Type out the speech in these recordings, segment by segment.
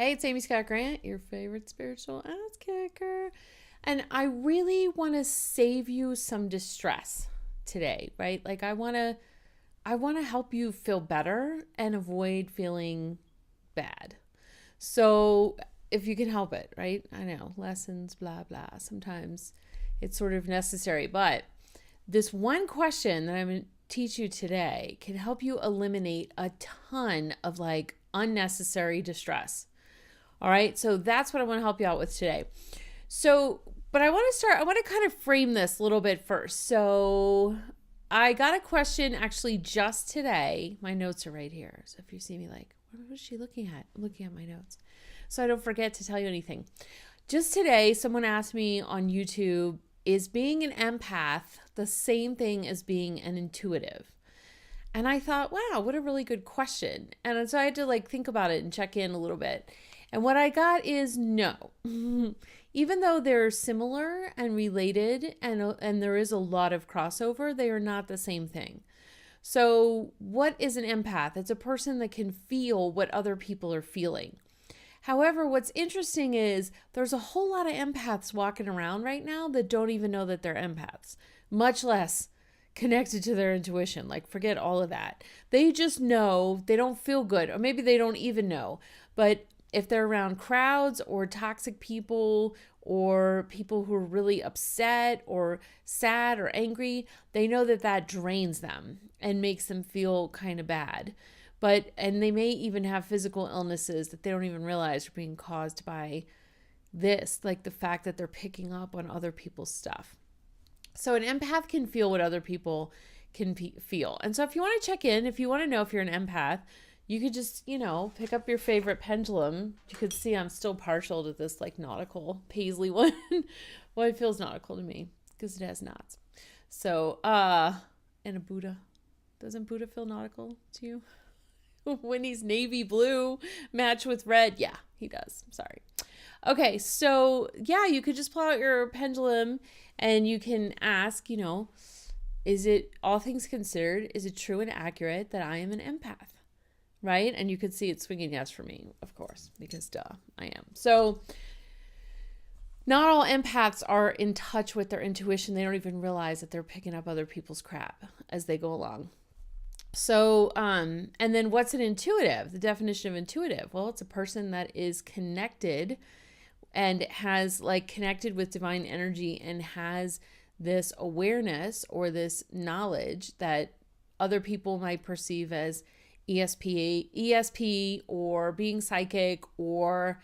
Hey, it's Amy Scott Grant, your favorite spiritual ass kicker. And I really want to save you some distress today, right? Like I want to help you feel better and avoid feeling bad. So, if you can help it, right? I know, lessons, blah blah. Sometimes it's sort of necessary, but this one question that I'm going to teach you today can help you eliminate a ton of like unnecessary distress. All right. So that's what I want to help you out with today. So, but I want to kind of frame this a little bit first. So I got a question actually just today. My notes are right here. So if you see me like, what is she looking at? I'm looking at my notes. So I don't forget to tell you anything. Just today, someone asked me on YouTube, is being an empath the same thing as being an intuitive? And I thought, wow, what a really good question. And so I had to like think about it and check in a little bit. And what I got is no. Even though they're similar and related and there is a lot of crossover, they are not the same thing. So what is an empath? It's a person that can feel what other people are feeling. However, what's interesting is there's a whole lot of empaths walking around right now that don't even know that they're empaths, much less connected to their intuition. Like, forget all of that. They just know they don't feel good, or maybe they don't even know. But if they're around crowds or toxic people or people who are really upset or sad or angry, they know that that drains them and makes them feel kind of bad. And they may even have physical illnesses that they don't even realize are being caused by this, like the fact that they're picking up on other people's stuff. So an empath can feel what other people can feel. And so if you want to check in, if you want to know if you're an empath, you could just, pick up your favorite pendulum. You could see I'm still partial to this like nautical paisley one. Well, it feels nautical to me because it has knots. So, and a Buddha. Doesn't Buddha feel nautical to you? When he's navy blue matched with red. Yeah, he does. I'm sorry. Okay, so yeah, you could just pull out your pendulum and you can ask, is it, all things considered, is it true and accurate that I am an empath? Right? And you could see it swinging yes for me, of course, because duh, I am. So not all empaths are in touch with their intuition. They don't even realize that they're picking up other people's crap as they go along. So, and then what's an intuitive? The definition of intuitive? Well, it's a person that is connected and has like connected with divine energy and has this awareness or this knowledge that other people might perceive as ESP or being psychic or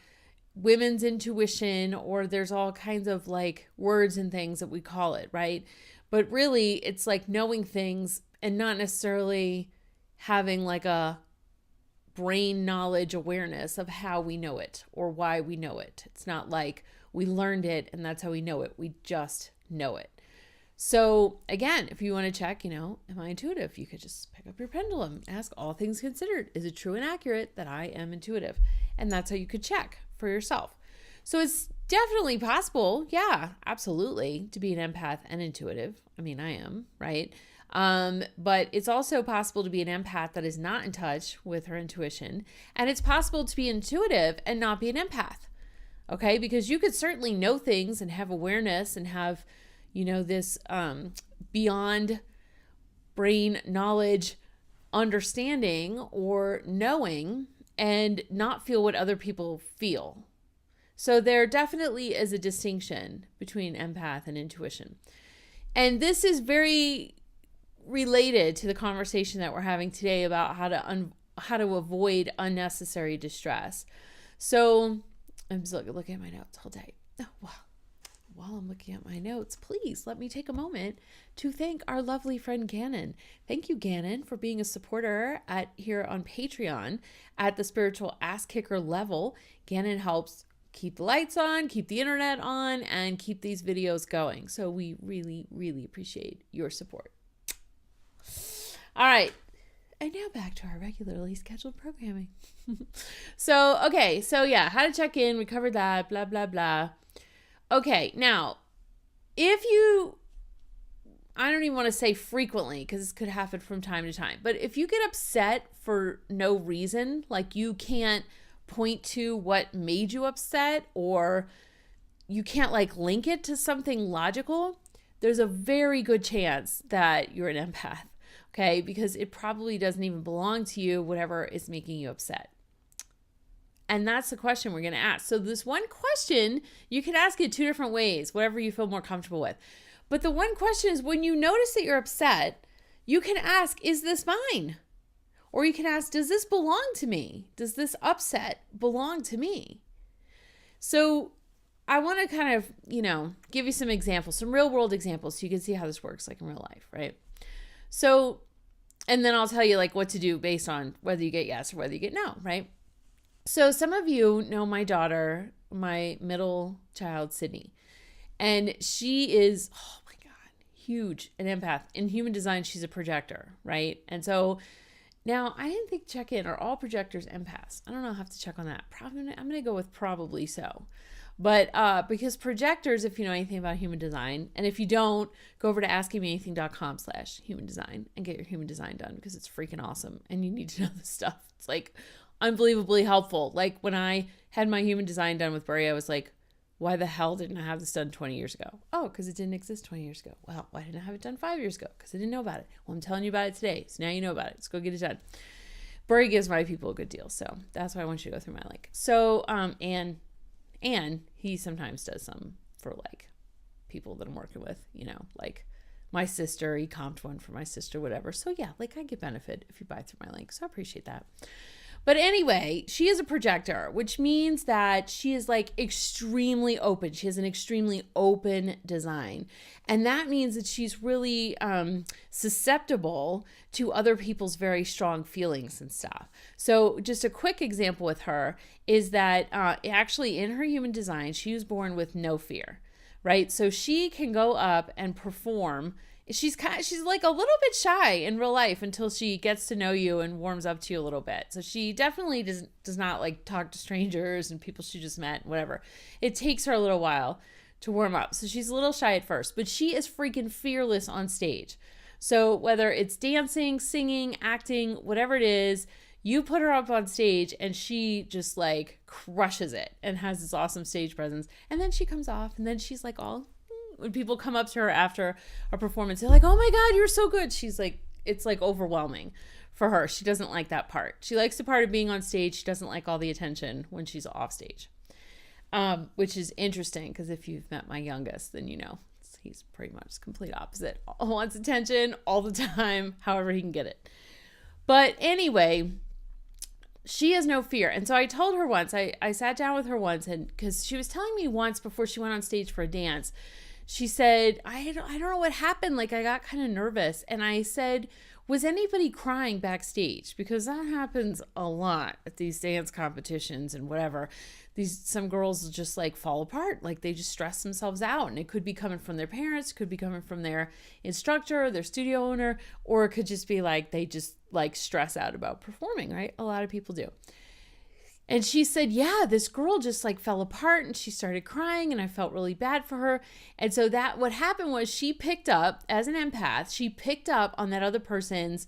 women's intuition, or there's all kinds of like words and things that we call it, right? But really it's like knowing things and not necessarily having like a brain knowledge awareness of how we know it or why we know it. It's not like we learned it and that's how we know it. We just know it. So again, if you want to check, am I intuitive? You could just pick up your pendulum, ask all things considered, is it true and accurate that I am intuitive? And that's how you could check for yourself. So it's definitely possible. Yeah, absolutely. To be an empath and intuitive. I mean, I am, right? But it's also possible to be an empath that is not in touch with her intuition. And it's possible to be intuitive and not be an empath. Okay. Because you could certainly know things and have awareness and have, this, beyond brain knowledge, understanding or knowing and not feel what other people feel. So there definitely is a distinction between empath and intuition. And this is very related to the conversation that we're having today about how to avoid unnecessary distress. So I'm just looking at my notes all day. Oh, wow. While I'm looking at my notes, please let me take a moment to thank our lovely friend Gannon. Thank you, Gannon, for being a supporter here on Patreon at the Spiritual Ass Kicker level. Gannon helps keep the lights on, keep the internet on, and keep these videos going. So we really, really appreciate your support. All right. And now back to our regularly scheduled programming. So yeah, how to check in. We covered that, blah, blah, blah. Okay, now, I don't even want to say frequently because this could happen from time to time, but if you get upset for no reason, like you can't point to what made you upset, or you can't like link it to something logical, there's a very good chance that you're an empath, okay? Because it probably doesn't even belong to you, whatever is making you upset. And that's the question we're going to ask. So this one question, you can ask it 2 different ways, whatever you feel more comfortable with. But the one question is, when you notice that you're upset, you can ask, is this mine? Or you can ask, does this belong to me? Does this upset belong to me? So I want to kind of, give you some examples, some real world examples, so you can see how this works like in real life, right? So, and then I'll tell you like what to do based on whether you get yes or whether you get no, right? So some of you know my daughter, my middle child, Sydney, and she is, oh my God, huge, an empath. In human design, she's a projector, right? And so now I didn't think check in, are all projectors empaths? I don't know, I'll have to check on that. Probably, I'm going to go with probably so. But because projectors, if you know anything about human design, and if you don't, go over to askingmeanything.com/human design and get your human design done, because it's freaking awesome and you need to know this stuff. It's like unbelievably helpful. Like when I had my human design done with Buri, I was like, why the hell didn't I have this done 20 years ago? Oh, because it didn't exist 20 years ago. Well, why didn't I have it done 5 years ago? Because I didn't know about it. Well, I'm telling you about it today. So now you know about it. Let's go get it done. Buri gives my people a good deal. So that's why I want you to go through my link. So, and he sometimes does some for like people that I'm working with, like my sister, he comped one for my sister, whatever. So yeah, like I get benefit if you buy through my link. So I appreciate that. But anyway, she is a projector, which means that she is like extremely open. She has an extremely open design. And that means that she's really susceptible to other people's very strong feelings and stuff. So just a quick example with her is that actually in her human design, she was born with no fear, right? So she can go up and perform. She's like a little bit shy in real life until she gets to know you and warms up to you a little bit. So she definitely does not like talk to strangers and people she just met, whatever. It takes her a little while to warm up. So she's a little shy at first, but she is freaking fearless on stage. So whether it's dancing, singing, acting, whatever it is, you put her up on stage and she just like crushes it and has this awesome stage presence. And then she comes off and then she's like all, when people come up to her after a performance, they're like, oh my God, you're so good. She's like, it's like overwhelming for her. She doesn't like that part. She likes the part of being on stage. She doesn't like all the attention when she's off stage, which is interesting because if you've met my youngest, then you know he's pretty much complete opposite. Wants attention all the time, however he can get it. But anyway, she has no fear. And so I told her once, I sat down with her once, and because she was telling me once before she went on stage for a dance, she said, I don't know what happened. Like I got kind of nervous. And I said, was anybody crying backstage? Because that happens a lot at these dance competitions and whatever. Some girls just like fall apart. Like they just stress themselves out. And it could be coming from their parents, could be coming from their instructor, their studio owner, or it could just be like they just like stress out about performing, right? A lot of people do. And she said, yeah, this girl just like fell apart and she started crying and I felt really bad for her. And so what happened was she picked up, as an empath, she picked up on that other person's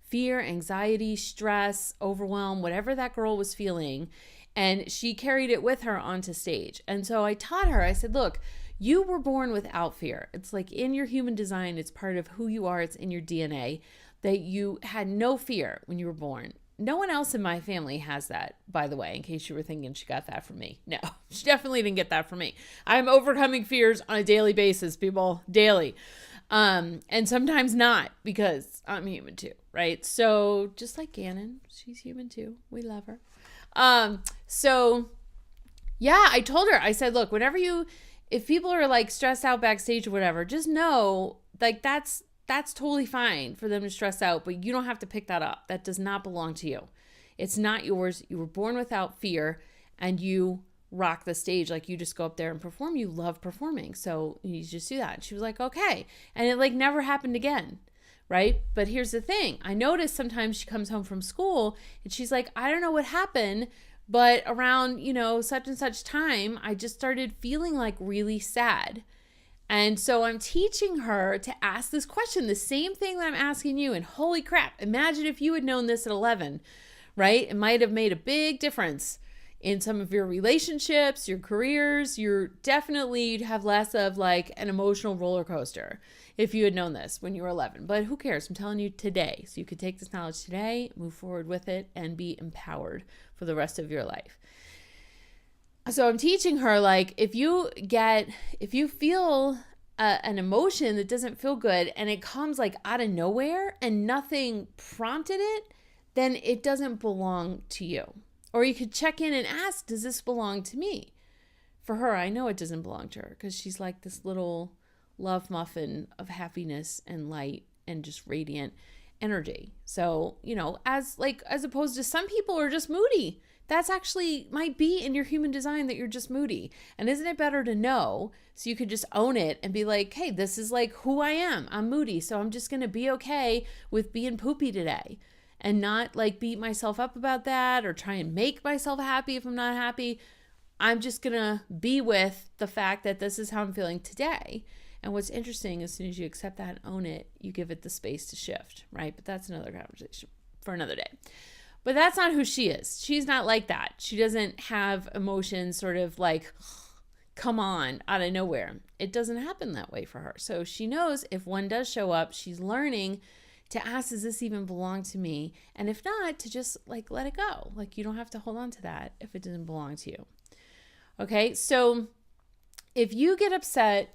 fear, anxiety, stress, overwhelm, whatever that girl was feeling. And she carried it with her onto stage. And so I taught her, I said, look, you were born without fear. It's like in your human design, it's part of who you are. It's in your DNA that you had no fear when you were born. No one else in my family has that, by the way, in case you were thinking she got that from me. No, she definitely didn't get that from me. I'm overcoming fears on a daily basis, people, daily. And sometimes not, because I'm human too, right? So just like Gannon, she's human too. We love her. So yeah, I told her, I said, look, if people are like stressed out backstage or whatever, just know like that's totally fine for them to stress out, but you don't have to pick that up. That does not belong to you. It's not yours. You were born without fear and you rock the stage. Like you just go up there and perform. You love performing. So you just do that. And she was like, okay. And it like never happened again. Right. But here's the thing. I noticed sometimes she comes home from school and she's like, I don't know what happened, but around, such and such time, I just started feeling like really sad. And so I'm teaching her to ask this question, the same thing that I'm asking you. And holy crap, imagine if you had known this at 11, right? It might have made a big difference in some of your relationships, your careers, you'd have less of like an emotional roller coaster if you had known this when you were 11. But who cares? I'm telling you today. So you could take this knowledge today, move forward with it, and be empowered for the rest of your life. So I'm teaching her, like, if you feel an emotion that doesn't feel good and it comes like out of nowhere and nothing prompted it, then it doesn't belong to you. Or you could check in and ask, does this belong to me? For her, I know it doesn't belong to her because she's like this little love muffin of happiness and light and just radiant energy. So, as opposed to some people are just moody. That's actually might be in your human design that you're just moody. And isn't it better to know so you could just own it and be like, hey, this is like who I am. I'm moody. So I'm just going to be okay with being poopy today and not like beat myself up about that or try and make myself happy if I'm not happy. I'm just going to be with the fact that this is how I'm feeling today. And what's interesting, as soon as you accept that and own it, you give it the space to shift, right? But that's another conversation for another day. But that's not who she is. She's not like that. She doesn't have emotions sort of like, come on, out of nowhere. It doesn't happen that way for her. So she knows if one does show up, she's learning to ask, does this even belong to me? And if not, to just like let it go. Like you don't have to hold on to that if it doesn't belong to you. Okay, so if you get upset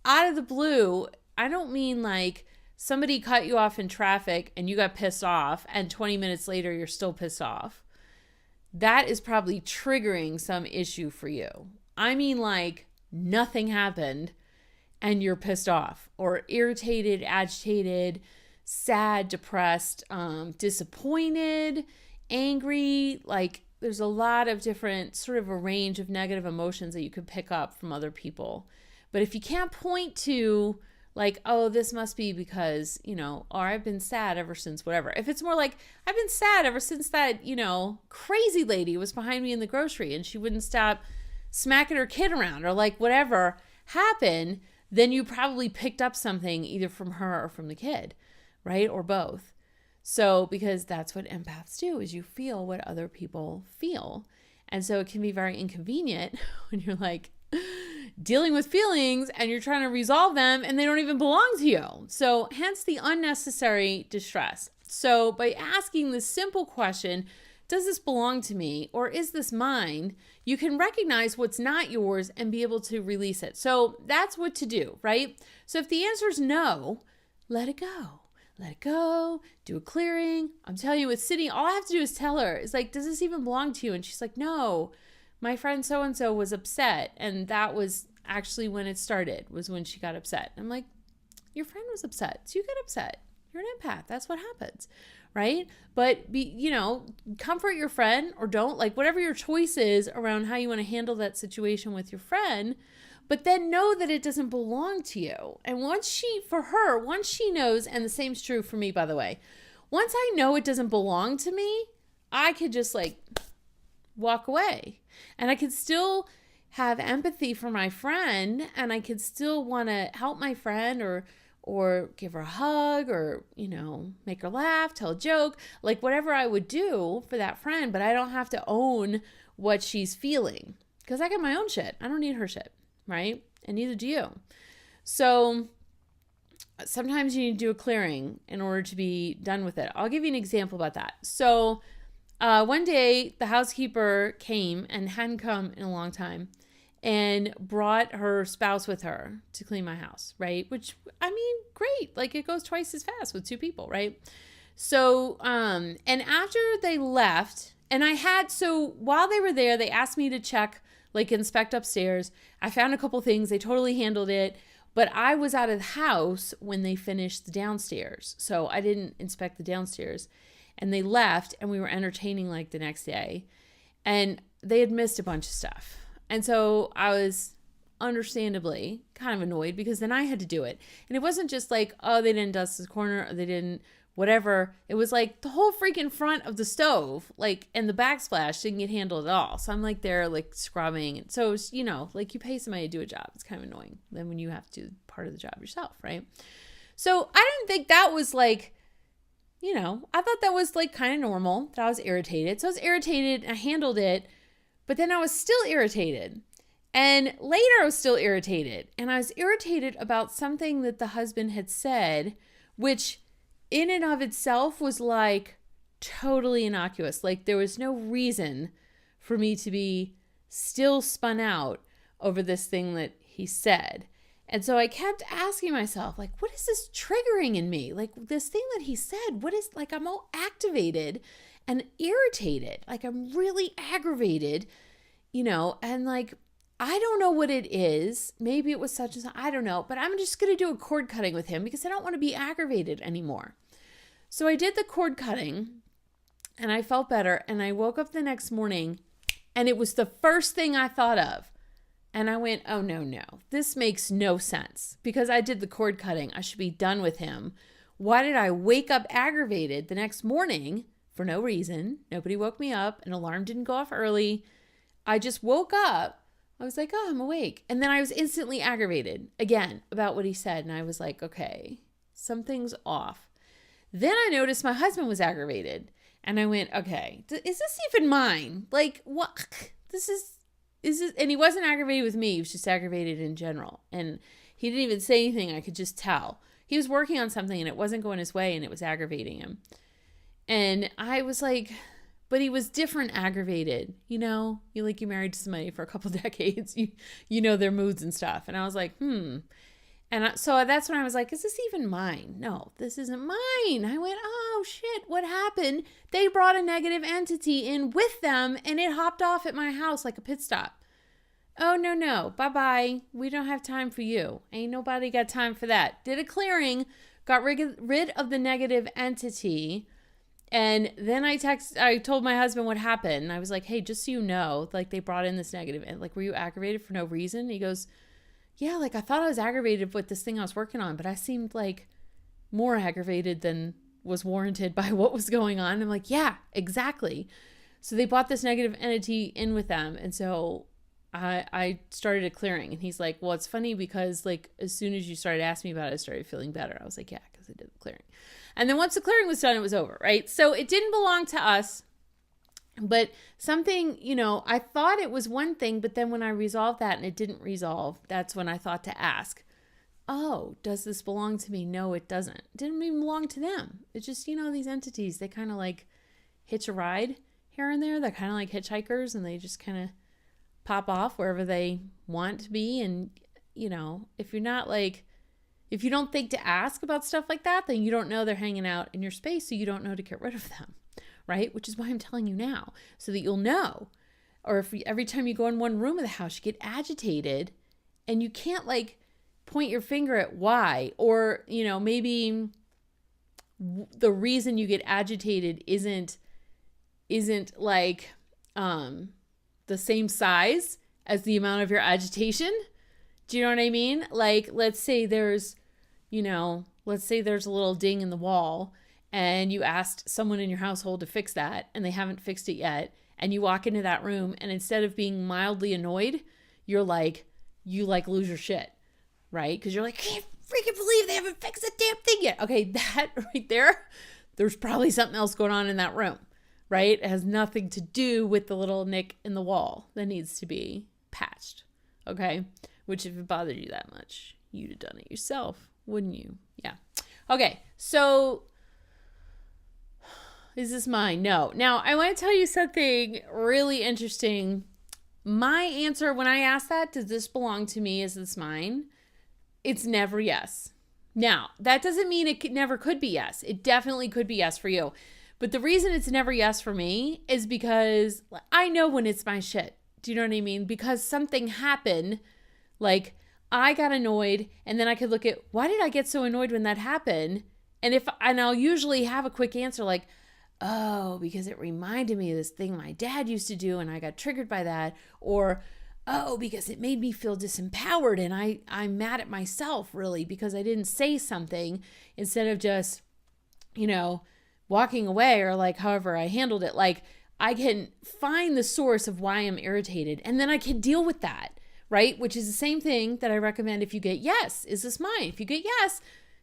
out of the blue, I don't mean like somebody cut you off in traffic and you got pissed off and 20 minutes later you're still pissed off. That is probably triggering some issue for you. I mean like nothing happened and you're pissed off or irritated, agitated, sad, depressed, disappointed, angry. Like there's a lot of different sort of a range of negative emotions that you could pick up from other people. But if you can't point to like, oh, this must be because, or I've been sad ever since whatever. If it's more like, I've been sad ever since that, crazy lady was behind me in the grocery and she wouldn't stop smacking her kid around or like whatever happened, then you probably picked up something either from her or from the kid, right? Or both. So, because that's what empaths do is you feel what other people feel. And so it can be very inconvenient when you're like, dealing with feelings and you're trying to resolve them and they don't even belong to you. So hence the unnecessary distress. So by asking this simple question, does this belong to me or is this mine? You can recognize what's not yours and be able to release it. So that's what to do, right? So if the answer is no, let it go. Let it go. Do a clearing. I'm telling you, with Sydney, all I have to do is tell her, it's like, does this even belong to you? And she's like, no. My friend so-and-so was upset. And that was actually when it started, was when she got upset. I'm like, your friend was upset. So you get upset. You're an empath. That's what happens, right? But comfort your friend or don't, like whatever your choice is around how you want to handle that situation with your friend. But then know that it doesn't belong to you. And once she knows, and the same is true for me, by the way, once I know it doesn't belong to me, I could just like walk away. And I could still have empathy for my friend and I could still want to help my friend or give her a hug or, make her laugh, tell a joke, like whatever I would do for that friend, but I don't have to own what she's feeling because I got my own shit. I don't need her shit, right? And neither do you. So sometimes you need to do a clearing in order to be done with it. I'll give you an example about that. So one day the housekeeper came and hadn't come in a long time and brought her spouse with her to clean my house, right? Which, I mean, great. Like it goes twice as fast with two people, right? So, and after they left so while they were there, they asked me to check, like inspect upstairs. I found a couple things. They totally handled it. But I was out of the house when they finished the downstairs. So I didn't inspect the downstairs. And they left and we were entertaining like the next day. And they had missed a bunch of stuff. And so I was understandably kind of annoyed because then I had to do it. And it wasn't just like, oh, they didn't dust the corner or they didn't whatever. It was like the whole freaking front of the stove, like, and the backsplash didn't get handled at all. So I'm like there like scrubbing. And so, it's, like you pay somebody to do a job. It's kind of annoying then when you have to do part of the job yourself, right? So I didn't think that was like, I thought that was like kind of normal that I was irritated. So I was irritated and I handled it. But then I was still irritated. And later I was still irritated. And I was irritated about something that the husband had said, which in and of itself was like totally innocuous. Like there was no reason for me to be still spun out over this thing that he said. And so I kept asking myself, like, what is this triggering in me? Like this thing that he said, what is, like, I'm all activated and irritated. Like I'm really aggravated, and like, I don't know what it is. Maybe it was such and such. I don't know. But I'm just going to do a cord cutting with him because I don't want to be aggravated anymore. So I did the cord cutting and I felt better. And I woke up the next morning and it was the first thing I thought of. And I went, oh, no. This makes no sense because I did the cord cutting. I should be done with him. Why did I wake up aggravated the next morning for no reason? Nobody woke me up. An alarm didn't go off early. I just woke up. I was like, oh, I'm awake. And then I was instantly aggravated again about what he said. And I was like, okay, something's off. Then I noticed my husband was aggravated. And I went, okay, is this even mine? Like, what? Is this? And he wasn't aggravated with me. He was just aggravated in general. And he didn't even say anything. I could just tell. He was working on something and it wasn't going his way and it was aggravating him. And I was like, but he was different aggravated, you're married to somebody for a couple decades, you know their moods and stuff. And I was like, And so that's when I was like, is this even mine? No, this isn't mine. I went, oh shit, what happened? They brought a negative entity in with them and it hopped off at my house like a pit stop. Oh, no, bye-bye. We don't have time for you. Ain't nobody got time for that. Did a clearing, got rid of the negative entity. And then I told my husband what happened. And I was like, hey, just so you know, like they brought in this negative. And like, were you aggravated for no reason? And he goes, yeah, like I thought I was aggravated with this thing I was working on, but I seemed like more aggravated than was warranted by what was going on. I'm like, yeah, exactly. So they brought this negative entity in with them. And so I started a clearing. And he's like, well, it's funny because like as soon as you started asking me about it, I started feeling better. I was like, yeah, because I did the clearing. And then once the clearing was done, it was over, right? So it didn't belong to us, but something, I thought it was one thing, but then when I resolved that and it didn't resolve, that's when I thought to ask, oh, does this belong to me? No, it doesn't. It didn't even belong to them. It's just, these entities, they kind of like hitch a ride here and there. They're kind of like hitchhikers and they just kind of pop off wherever they want to be. And, if you don't think to ask about stuff like that, then you don't know they're hanging out in your space, so you don't know to get rid of them, right? Which is why I'm telling you now, so that you'll know. Or if every time you go in one room of the house, you get agitated and you can't like point your finger at why, or, maybe the reason you get agitated isn't like the same size as the amount of your agitation. Do you know what I mean? Like, let's say there's a little ding in the wall and you asked someone in your household to fix that and they haven't fixed it yet. And you walk into that room and instead of being mildly annoyed, you lose your shit, right? Because you're like, I can't freaking believe they haven't fixed the damn thing yet. Okay, that right there's probably something else going on in that room, right? It has nothing to do with the little nick in the wall that needs to be patched, okay? Which if it bothered you that much, you'd have done it yourself, wouldn't you? Yeah. Okay, so is this mine? No. Now, I want to tell you something really interesting. My answer when I ask that, does this belong to me? Is this mine? It's never yes. Now, that doesn't mean it never could be yes. It definitely could be yes for you. But the reason it's never yes for me is because I know when it's my shit. Do you know what I mean? Because something happened. Like I got annoyed and then I could look at why did I get so annoyed when that happened? And I'll usually have a quick answer like, oh, because it reminded me of this thing my dad used to do and I got triggered by that. Or, oh, because it made me feel disempowered and I'm mad at myself really because I didn't say something instead of just, walking away or like however I handled it. Like I can find the source of why I'm irritated and then I can deal with that. Right? Which is the same thing that I recommend if you get yes. Is this mine? If you get yes,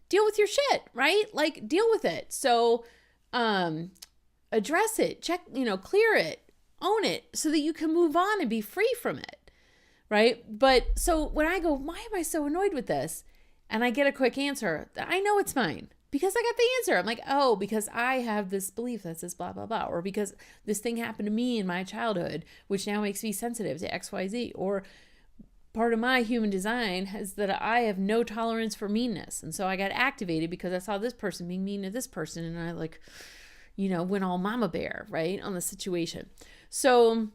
deal with your shit, right? Like deal with it. So address it, check, clear it. own it so that you can move on and be free from it, right? But so when I go, why am I so annoyed with this? And I get a quick answer, I know it's mine because I got the answer. I'm like, oh, because I have this belief that says blah, blah, blah. Or because this thing happened to me in my childhood, which now makes me sensitive to X, Y, Z. Or part of my human design is that I have no tolerance for meanness. And so I got activated because I saw this person being mean to this person. And I went all mama bear, right, on the situation. So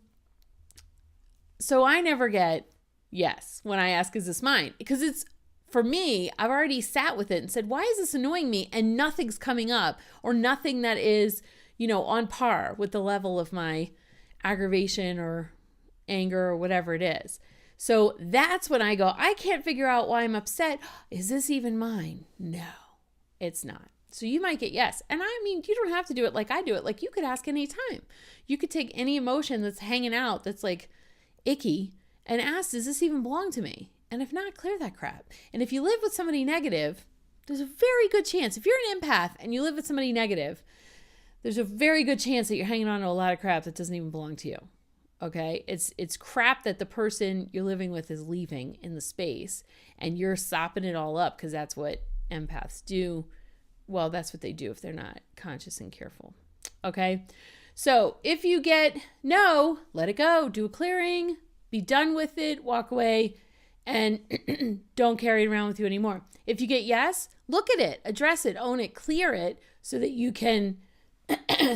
I never get yes when I ask, is this mine? Because it's, for me, I've already sat with it and said, why is this annoying me? And nothing's coming up, or nothing that is, on par with the level of my aggravation or anger or whatever it is. So that's when I go, I can't figure out why I'm upset. Is this even mine? No, it's not. So you might get yes. And I mean, you don't have to do it like I do it. Like, you could ask any time. You could take any emotion that's hanging out that's like icky and ask, does this even belong to me? And if not, clear that crap. And if you live with somebody negative, there's a very good chance, if you're an empath and you live with somebody negative, there's a very good chance that you're hanging on to a lot of crap that doesn't even belong to you. Okay? It's crap that the person you're living with is leaving in the space, and you're sopping it all up because that's what empaths do. Well, that's what they do if they're not conscious and careful. Okay? So if you get no, let it go. Do a clearing. Be done with it. Walk away. And don't carry it around with you anymore. If you get yes, look at it, address it, own it, clear it so that you can,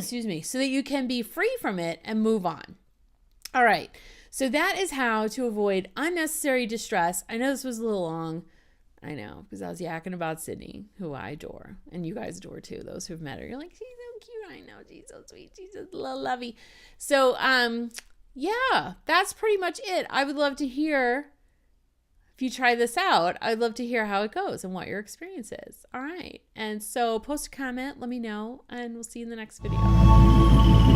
so that you can be free from it and move on. All right. So that is how to avoid unnecessary distress. I know this was a little long. I know, because I was yakking about Sydney, who I adore. And you guys adore too, those who've met her. You're like, she's so cute. I know, she's so sweet. She's so lovey. So, yeah, that's pretty much it. I would love to hear, if you try this out, I'd love to hear how it goes and what your experience is. All right. And so post a comment, let me know, and we'll see you in the next video.